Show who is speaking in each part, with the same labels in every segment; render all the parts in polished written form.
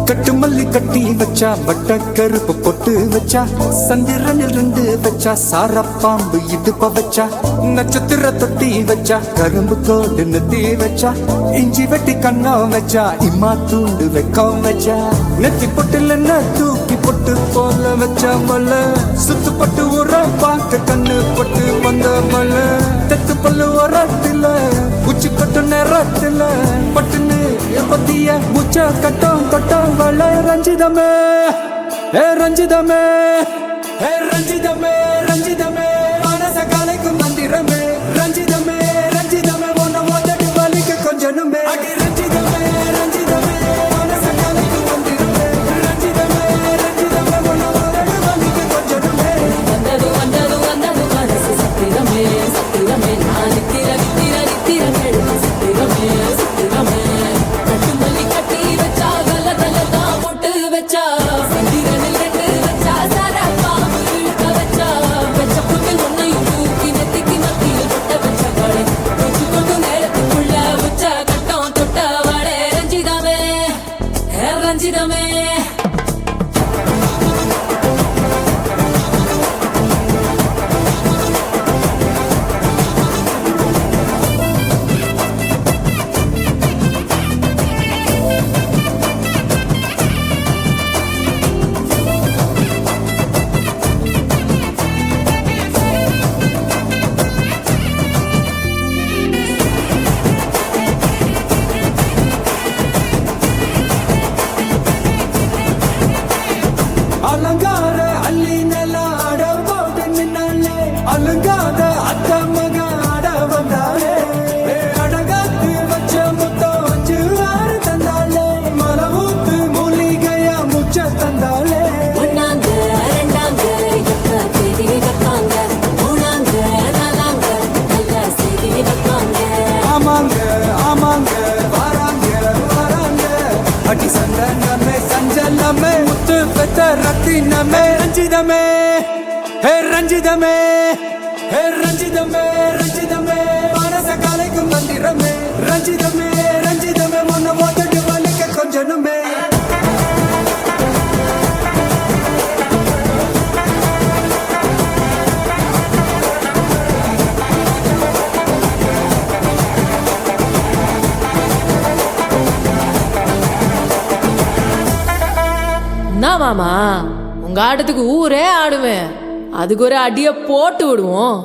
Speaker 1: கட்டு மல்லி கட்டி வச்சா வட்ட கருப்பு பொட்டு வச்சா சந்திரனில் ரெண்டு வச்சா சாரப்பாம்பு இடுப்ப வச்சா நட்சத்திர தொட்டி வச்சா கரும்பு கோடு நெத்தி வச்சா இஞ்சி வெட்டி கண்ணம் வச்சா இம்மா தூண்டு வெக்கம் வச்சா நெத்தி பொட்டுல தூக்கி பொட்டு போல வச்சா மல சுத்து பட்டு உர பார்க்க கண்ணு பொட்டு வந்த மல தெத்து பல்லு உரத்துல உச்சி கொட்டு நேரத்துல பட்டுன்னு பத்திய முச்ச கட்டம் கட்டம் வள ரஞ்சிதமே ஏ ரஞ்சிதமே ஏ ரஞ்சிதமே ரஞ்சிதமே மனச கலைக்கும் மந்திரமே ரஞ்சிதமே ரஞ்சிதமே ஒன்ன மோதட்டு வலிக்க கொஞ்சனுமே அடி ரஞ்சிதமே ரஞ்சிதமே மனச கலைக்கும் மந்திரமே ரஞ்சிதமே ரஞ்சிதமே ஒன்ன மோதட்டு வலிக்க கொஞ்சனுமே
Speaker 2: வந்தது வந்தது வந்தது மனசு சத்திரமே சத்திரமே நான் நித்திர நித்திர நித்திர கேடு சத்திரமே சத்திரமே கட்டுமல்லி கட்டி வச்சா கல கலதா போட்டு வச்சா சந்திரனில் ரெண்டு வச்சா சாரா பாம்பு இழுக்க வச்சா வச்ச புட்டு ஒன்னையும் தூக்கி நெத்திக்கு மத்தியில் தொட்ட வச்ச வாழை தொட்டு கொண்டு நேரத்துக்குள்ள உச்ச கட்டம் தொட்ட வாழை ரஞ்சிதமே ரஞ்சிதமே
Speaker 1: அலங்கார அள்ளி நில ஆட போட்டு நின்னாலே அலங்காத அத்த மக ஆட வந்தாலே அடகாத்து வச்ச முத்தம் வச்சு ஆறு தந்தாலே மலவூத்து மூலிகையா முச்ச தந்தாலே
Speaker 2: ஒன்னாங்க ரெண்டாங்க எக்க செய்தி வைப்பாங்க மூணாங்க நாலாங்க நல்ல செய்தி வைப்பாங்க
Speaker 1: ஆமாங்க ஆமாங்க வராங்க வராங்க அடி சந்தனமே சஞ்சலமே முத்து பெத்த ரத்தினமே ரஞ்சிதமே ஹே ரஞ்சிதமே ஹே ரஞ்சிதமே ரஞ்சிதமே மனச கலைக்கும் மந்திரமே ரஞ்சிதமே ரஞ்சிதமே ஒன்ன மோதட்டு வலிக்க கொஞ்சனுமே
Speaker 2: என்ன மாமா உங்க ஆட்டத்துக்கு ஊரே ஆடுவேன் அதுக்கு ஒரு அடிய போட்டு விடுவோம்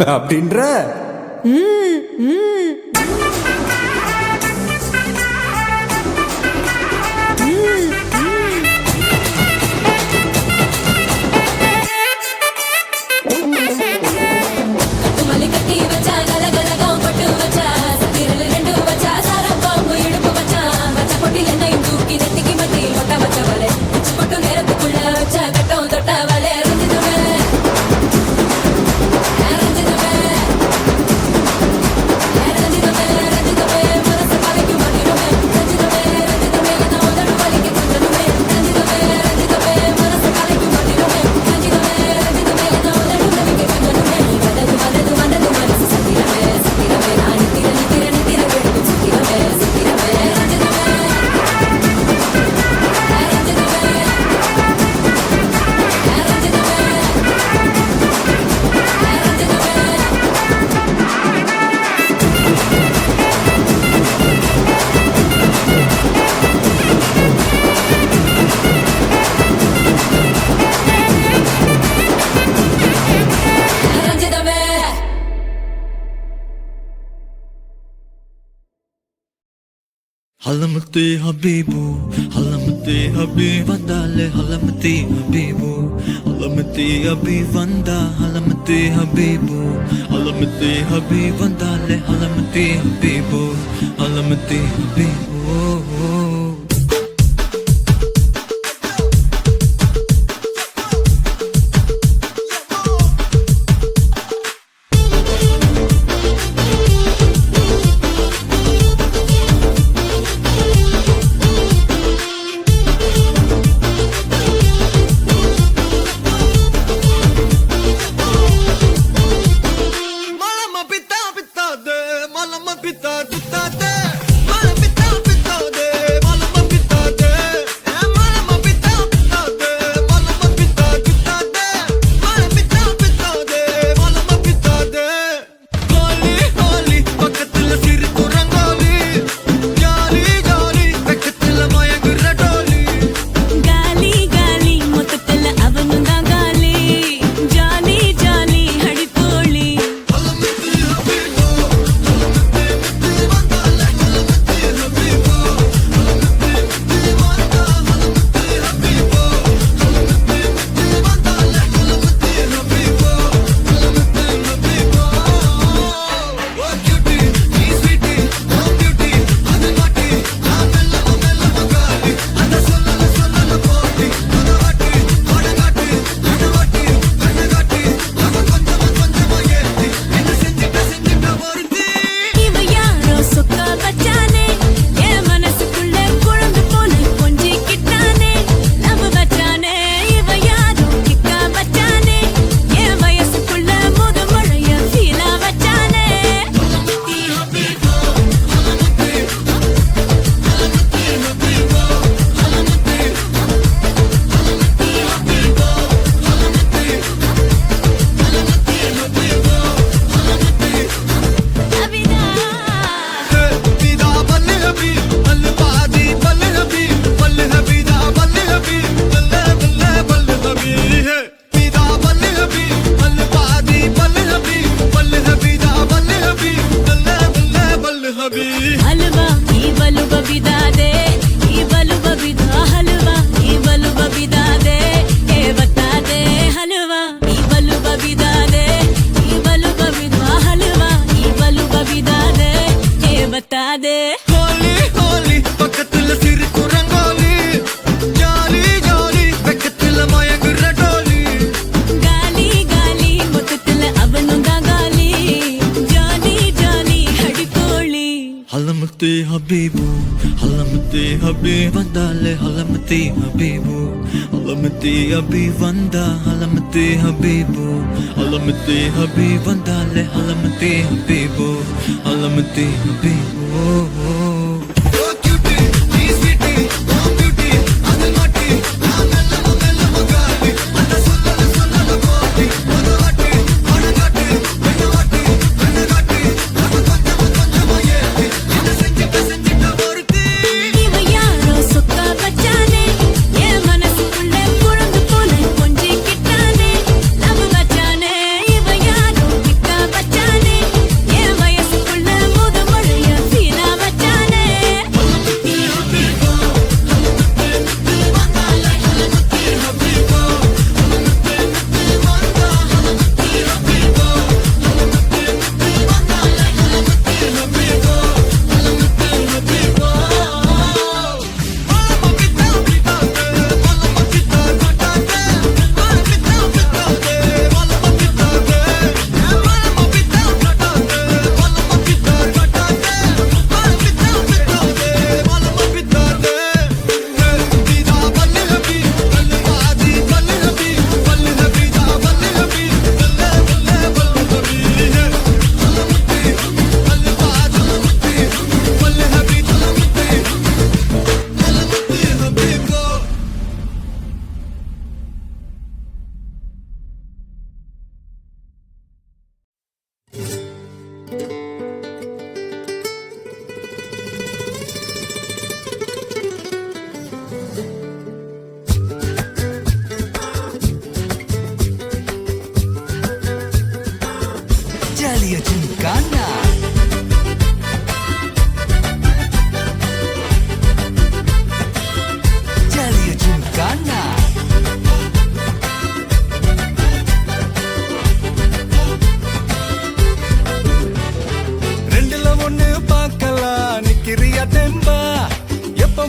Speaker 1: அப்படின்ற
Speaker 2: ம், ம். கட்டுமல்லி கட்டி வச்சா கலகலகம் பட்டு வச்சா சத்திரனில் ரெண்டு வச்சா சாரம் பாம்பு இடுப்பு வச்சா வச்ச பொட்டில் என்னையும் தூக்கி நெத்திக்கு மத்தியில் கொட்ட வச்ச வலை உச்சி கொட்டு நேரத்துக்குள்ள வச்ச கட்டம் தொட்ட வலை ரஞ்சிதமே ரஞ்சிதமே ரஞ்சிதமே ரஞ்சிதமே மனச கலைக்கும் மந்திரமே ரஞ்சிதமே ரஞ்சிதமே நான் உதடு வலிக்க கொஞ்சனுமே ரஞ்சிதமே ரஞ்சிதமே மனச கலைக்கும் மந்திரமே ரஞ்சிதமே ரஞ்சிதமே நான் உதடு வலிக்க கொஞ்சனுமே வந்தது வந்தது வந்தது மனசு சத்திரமே சத்திரமே நான் நித்திர நித்திர நித்திர கேட்கும் சத்திரமே சத்திரமே ரஞ்சிதமே ரஞ்சிதமே
Speaker 3: علمت يا حبيبو علمت ஹலமத்தி ஹபி வந்தாலே ஹலமத்தி ஹபீபு ஹலமத்தி ஹபி வந்தா ஹலமத்தி ஹபீபு ஹலமத்தி ஹபி வந்தாலே ஹலமத்தி ஹபீபு ஹலமத்தி ஹபீபு
Speaker 2: हलवा ई बलु बबिदा दे ई बलु बबिदा हलवा ई बलु बबिदा दे ए बता दे हलवा ई बलु बबिदा दे ई बलु बबिदा हलवा ई बलु बबिदा दे ए बता दे
Speaker 3: होली होली பக்கத்துல சிரிக்கும் ரங்கோலி ஜாலி ஜாலி வெக்கத்துல மயங்குற டோலி
Speaker 2: गाली गाली मुततल அவனுங்க गाली जानी जानी हड़कोली
Speaker 3: ஹலமத்தி ஹபீபு ஹலமத்தி ஹபி வந்தாலே ஹலமத்தி ஹபீபு ஹலமத்தி ஹபி வந்தா ஹலமத்தி ஹபீபு ஹலமத்தி ஹபி வந்தாலே ஹலமத்தி ஹபீபு ஹலமத்தி ஹபீபு
Speaker 2: வச்சானே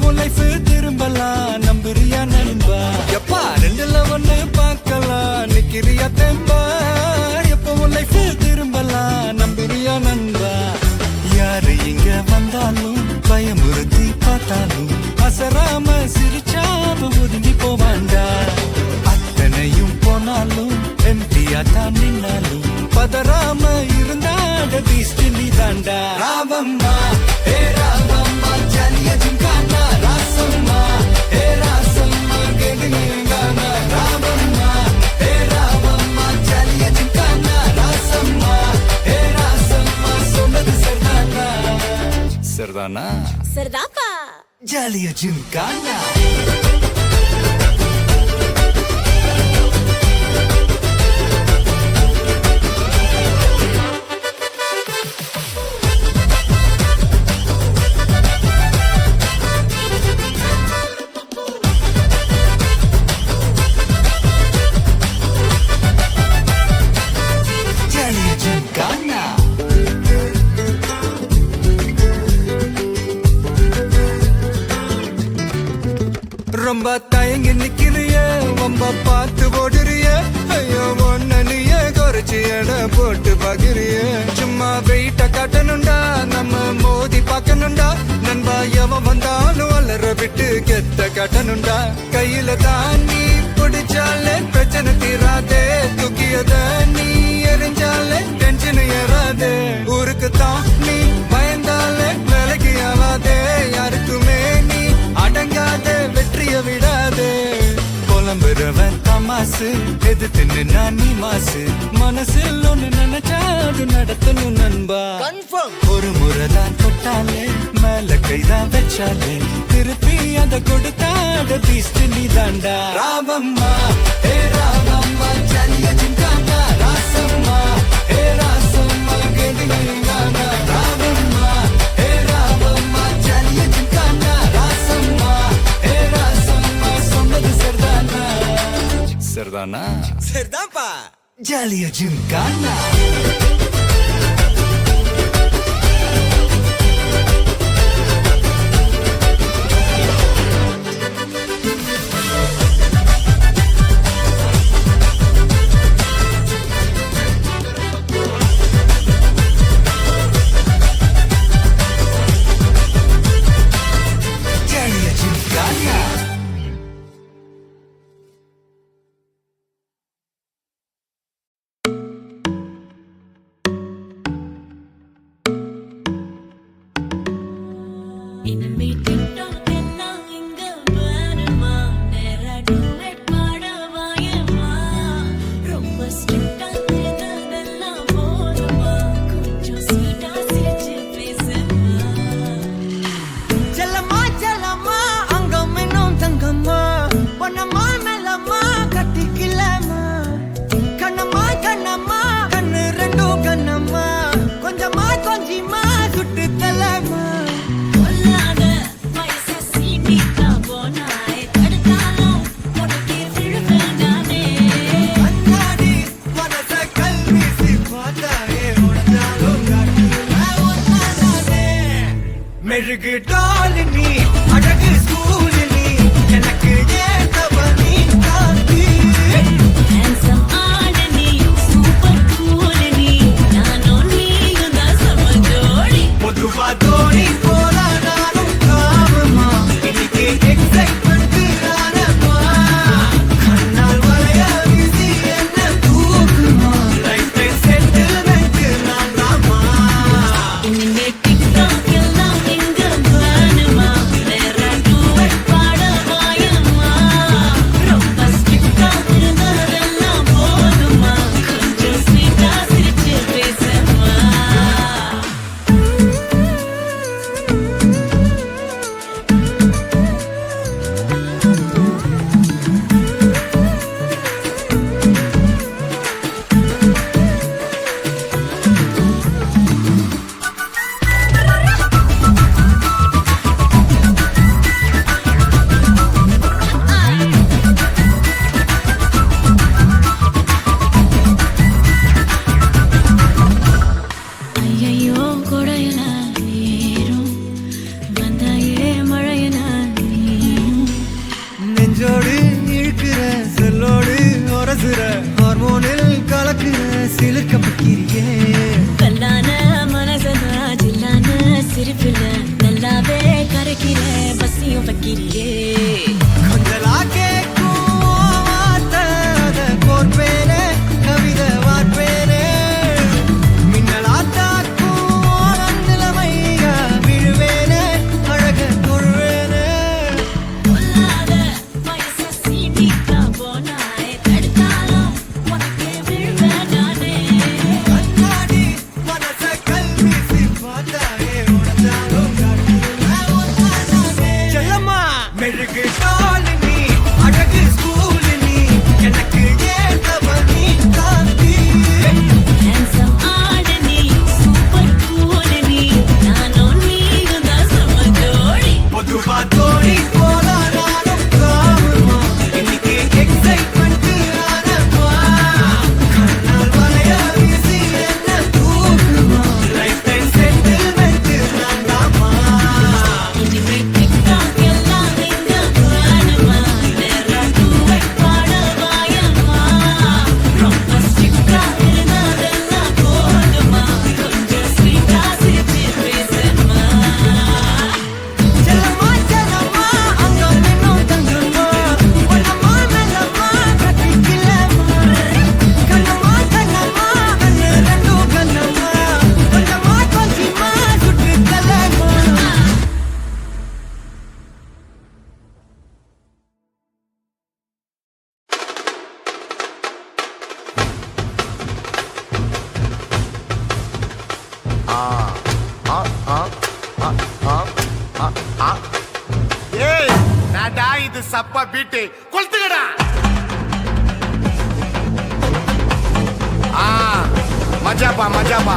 Speaker 1: உன் லைஃப் திரும்பலாம் நம்புறியா நண்பா எப்பா ரெண்டுல ஒண்ணு பார்க்கலாம் நிக்கிறியா தெம்பா எப்ப உன் லைஃப் திரும்பலாம் நம்புறியா நண்பா யாரு இங்க வந்தாலும் பயமுறுத்தி பார்த்தாலும் அசராம சிரிச்சாம ஒதுங்கி போவாண்டா அத்தனையும் போனாலும் எம்டியா தான் நின்னாலும் பதறாம இருந்தாட பீஸ்ட் நீ தாண்டா ராவம்மா ஏ ராவம்மா ஜாலியா ஜிங்கானா ராசம்மா ஏ ராசம்மா கேடுங்கானா ராவம்மா ஏ ராவம்மா ஜாலியா ஜிங்கானா ராசம்மா ஏ ராசம்மா சொன்னது சரிதானா சரிதானா
Speaker 2: சரிதாப்பா
Speaker 1: ஜாலியா ஜிங்கானா ரொம்ப தயங்கி நிக்கிறிய ரொம்ப பார்த்து ஓடுறிய ஐயோ ஒன்ன நீய குறைச்சி எடை போட்டு பாக்குறிய சும்மா வெயிட்ட காட்டணும்டா நம்ம மோதி பார்க்கணும்டா நண்பா எவன் வந்தாலும் வளர விட்டு கெத்த காட்டணும்டா கையில தான் நீ பிடிச்சாலே பிரச்சனை தீராதே தூக்கியத நீ எரிஞ்சாலே டென்ஷன் ஏறாதே ஊருக்கு தான் நீ பயந்தாலே வேலைக்கு ஆவாதே யாருக்குமே நீ அடங்காத வெற்றிய விடாதே புலம்புறவன் தமாசு எது தின்னு நான் நீ மாசு மனசில் ஒண்ணு நினைச்சாது நடத்தணும் நண்பா ஒரு முறைதான் தொட்டாலே மேல கைதான் வச்சாலே திருப்பி அத கொடுத்தாட பீஸ்ட் நீ தாண்டா ராவம்மா ஏ ராவம்மா ஜாலியா ஜிங்கானா ராசம்மா ஏ ராசம்மா கேடுங்கானா ராவம்மா ஏ ராவம்மா ஜாலியா ஜிங்கானா ராசம்மா ஏ ராசம்மா சொன்னது சரிதானா சரிதானா சரிதான்ப்பா ஜாலியா ஜிங்கானா மெழுகு டாலினி அழகு ஸ்கூலினி எனக்கு ஏத்தவனி காந்தி
Speaker 2: handsome ஆடனி சூப்பர் கூலனி நானும் நீயும் தான் சம ஜோடி
Speaker 1: பொதுவா தோணி போல நானும் காமமா இன்னைக்கு எக்ஸைட்மெண்ட் ஆனமா கண்ணால் வளைய வீசி என்ன தூக்குமா லைஃப் செட்டில்மெண்ட் நான் தாமா
Speaker 2: இனிமே டிக்டாக் எல்லாம் எங்க வேணுமா வேற டூவட் பாட வாயம்மா ரொம்ப ஸ்ட்ரிக்டா இருந்ததெல்லாம் போதுமா கொஞ்சம் ஸ்வீட்டா சிரிச்சு பேசம்மா
Speaker 4: இது சப்பா பீட்டு கொளுத்துக்கடா. மஜாப்பா மஜாப்பா.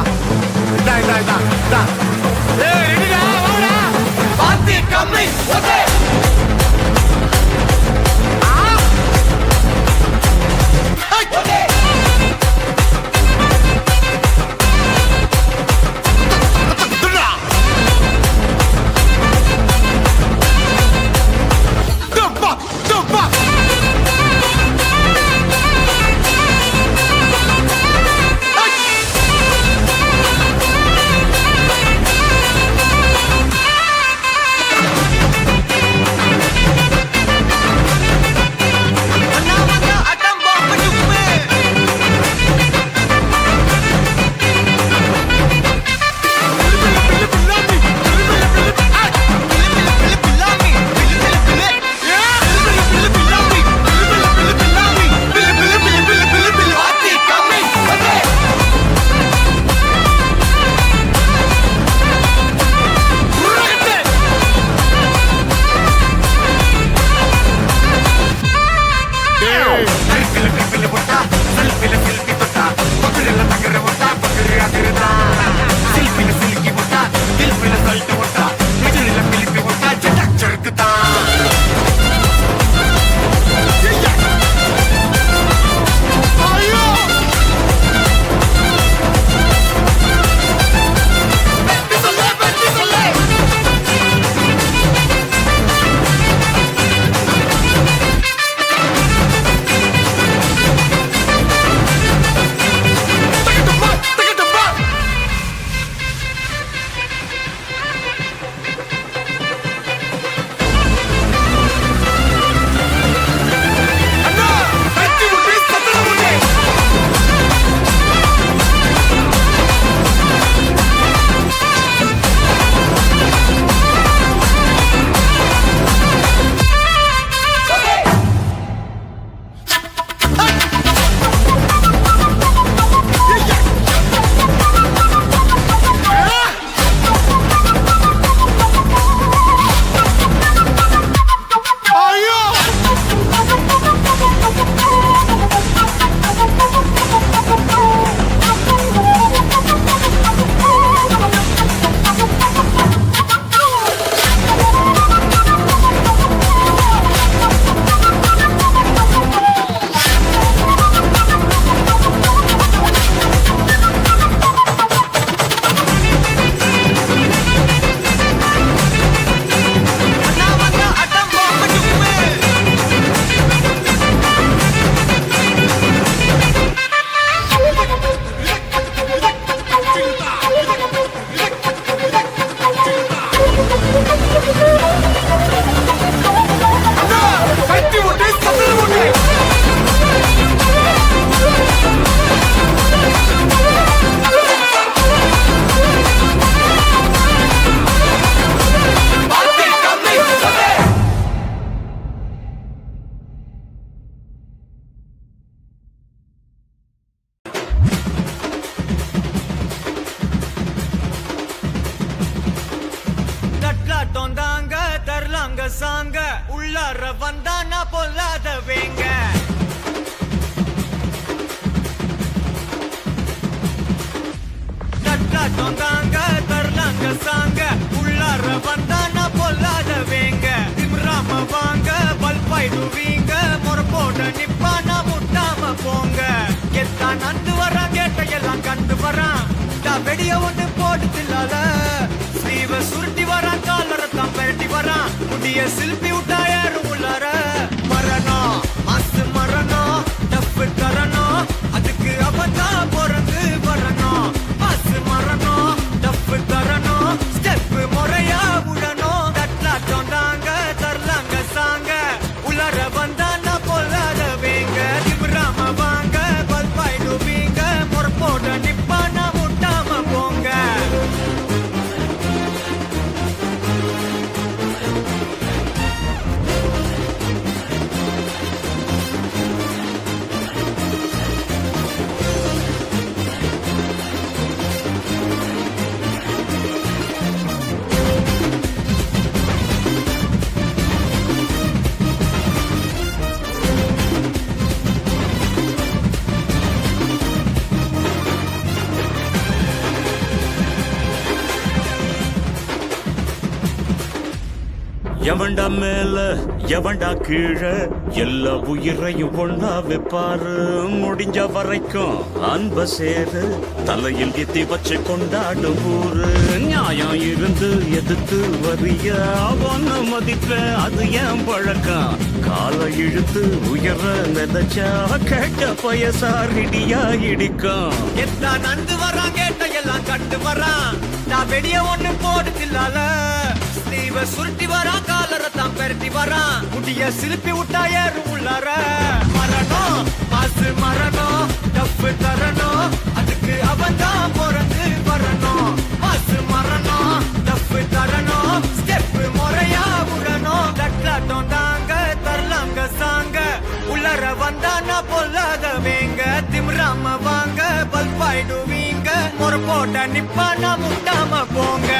Speaker 4: இதா இதா இதா இதா. ஏய் ரெடிடா வாடா. பாத்தி கம்மி ஓகே.
Speaker 5: சாங்க உள்ளார வந்தானா பொல்லாத வேங்க தட்டாட்டம் தாங்க தரலாங்க சாங்க உள்ளார வந்தானா பொல்லாத வேங்க திம்ராம வாங்க பல்பாயிடுவீங்க முறப்போட நிப்பானா முட்டாம போங்க எத்தான் நந்து வரான் கேட்டையெல்லாம் கண்டு வரான் வெடிய ஒண்ணு போட்டு தில்லால ஸ்லீவ சுருட்டி வரான் காலரத்தான் பெரட்டி வரான் முடிய சில்பி விட்டா யாரும் உள்ளார மரணம் மாசு மரணம் டப்பு தரணும் அதுக்கு அவதான் பிறந்து வரணும் மாசு மரணம் டப்பு தரணும் ஸ்டெப் முறையா விடணும் தட்லாட்டம் தாங்க தரலாங்க சாங்க உள்ளார வந்தானா பொல்லாத வேங்க திமிராம வாங்க பல்பாயிடுவீங்க முறப்போட நிப்பானா முட்டாம போங்க
Speaker 6: எவன்டா மேல எவன்டா கீழே எல்லா உயிரையும் ஒண்ணா வைப்பாரு முடிஞ்ச வரைக்கும் அன்ப சேரு தலையில் எத்தி வச்சு கொண்டாடும் ஊரு நியாயம் இருந்து எதிர்த்து வரிய அவன மதிப்ப அது ஏன் பழக்கம் காலை இழுத்து உயர நினைச்சா கேட்ட பயசாரிடியா இடிக்கும்
Speaker 5: எத்தான் நந்து வரான் கேட்ட எல்லாம் கட்டு வரான் நான் வெடிய ஒண்ணு போடுதில்லால ஸ்லீவ சுருட்டி வரான் காலரை தான் பெரட்டி வரான் முடிய சிலுப்பி விட்டா ஏறும் உள்ளார மரணம் மாசு மரணம் டப்பு தரணும் அதுக்கு அவன் தான் பிறந்து வரணும் மாசு மரணம் டப்பு தரணும் ஸ்டெப் முறையா விடணும் தட்லாட்டம் தாங்க தரலாங்க சாங்க உள்ளர வந்தானா பொல்லாதவேங்க திமிராம வாங்க பல்பாயிடுவீங்க ஒரு போட்ட நிப்பானா முட்டாம போங்க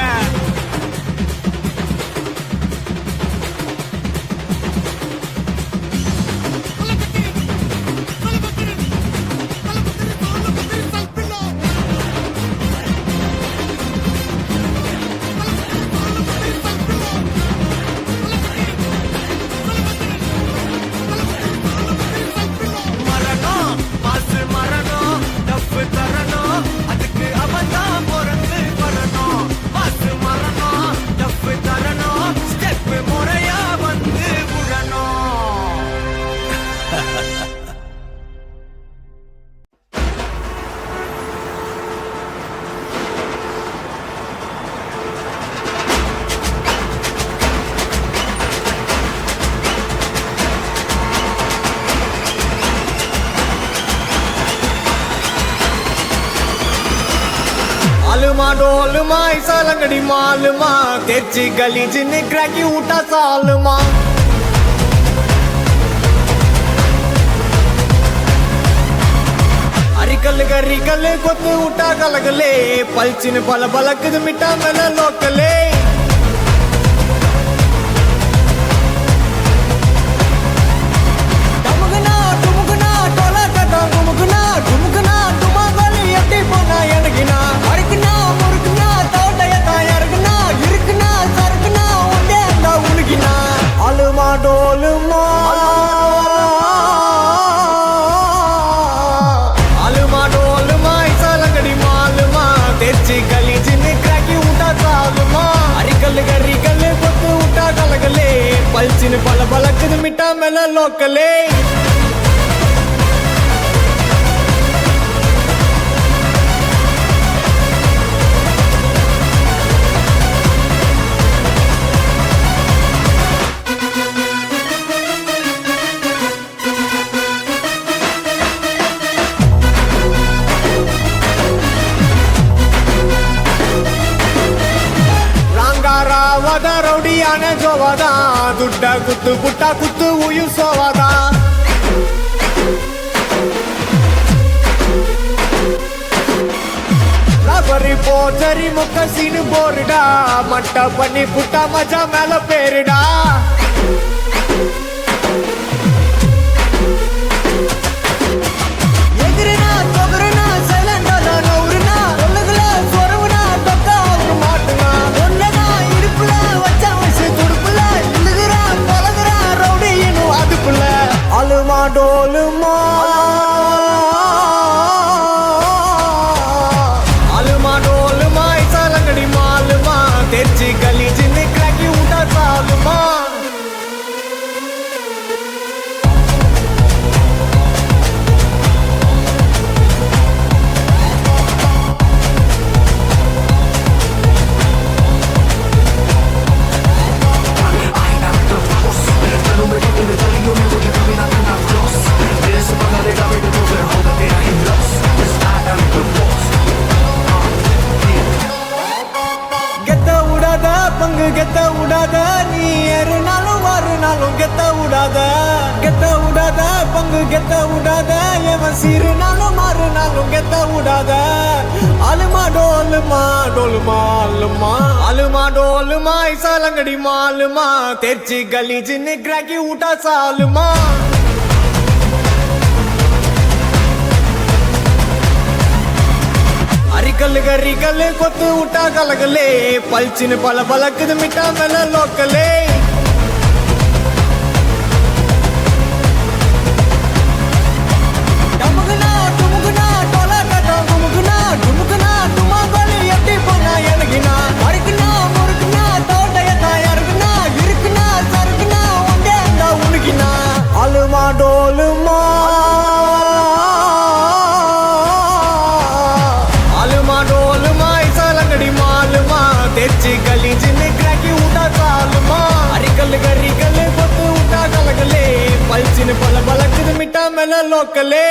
Speaker 5: மரணம் மாசு மரணம் டப்பு தரணும் அதுக்கு அவன் தான் பிறந்து வரணும் மாசு மரணம் டப்பு தரணும் ஸ்டெப் முறையா வந்து விடணும் आलूमा डोलमा ऐसा लंगड़ी मालूमा तेची गली जिन्हें क्रैकी उठा सालमा अरिकल गरिकल कोत उठा कलगले पलचिन पल बलक मिटा मेल लोकले टमुगना टुमुगना टोला कटा घुमुगना घुमुगना तुमा गली यट्टी पोना यडगिना अरकना मुरकना तोटयता यरगना इरकना सरकना उंडेंदा उलगिना अलमा डोलमा अलमा डोलमा ऐसा लंगड़ी मालूमा तेची गली जिन्हें क्रैकी उठा सालमा अरिकल गरिकल कोत उठा कलगले पलचिन पल बलक मिटा मेल लोकले ರಾಂಗಾರಾವದ ರೌಡಿಯಾನೆ ಜೋವದ ದುಡ್ಡ ಕುತ್ತು ಪುಟ್ಟ ಕುತ್ತು ಉಯಿಸೋವದ ರಬರಿ ಪೋಚರಿ ಮುಖ ಸೀನು ಬೋರ್ಡಾ ಮಟ್ಟ ಪನ್ನಿ ಪುಟ್ಟ ಮಜಾ ಮೇಲ ಪೇರಿಡಾ ಎದುರಿನ ತೊಗರಿನ ಸೈಲೆಂಟದ ನೌರಿನ ಒಳಗಲ ಸ್ವರವನ ತೊಕ್ಕ ಅವ್ರು ಮಾಟನ ಒಳ್ಳನ ಇಡುಪುಲ ವಚ್ಚ ವಯಸ್ಸು ತುಡುಪುಲ ಇಳುಗಿರ ಪೊಲಗರ ರೌಡಿ ಏನು அதுக்குள்ள அலுமா டோலுமா அலுமா டோலுமா ஐசா லங்கடி மாலுமா தெச்சி கலி ஜின்னு கிராக்கி உண்டா சாலுமா கெத்த விடாத பங்கு கெத்த விடாத நீ ஏறுனாலும் வாருனாலும் கெத்த விடாத கெத்த விடாத பங்கு கெத்த விடாத எவன் சீருனாலும் மாறுனாலும் கெத்த விடாத அலுமா டோலுமா டோலுமா அலுமா அலுமா டோலுமா ஐசா லங்கடி மாலுமா தெச்சி கலி ஜின்னு கிராக்கி உட்டா சாலுமா अरिकल गरिकल कोत उठा कलगले पलचिन पल बलक मिटा मेल लोकले ஜின்னு கிராக்கி விட்டா காலுமா அரிக்கல்லு கரிக்கல்லு கொத்து விட்டா கலகலே பல்ச்சின்னு பல பழக்குது மிட்டா மேல லோக்கலே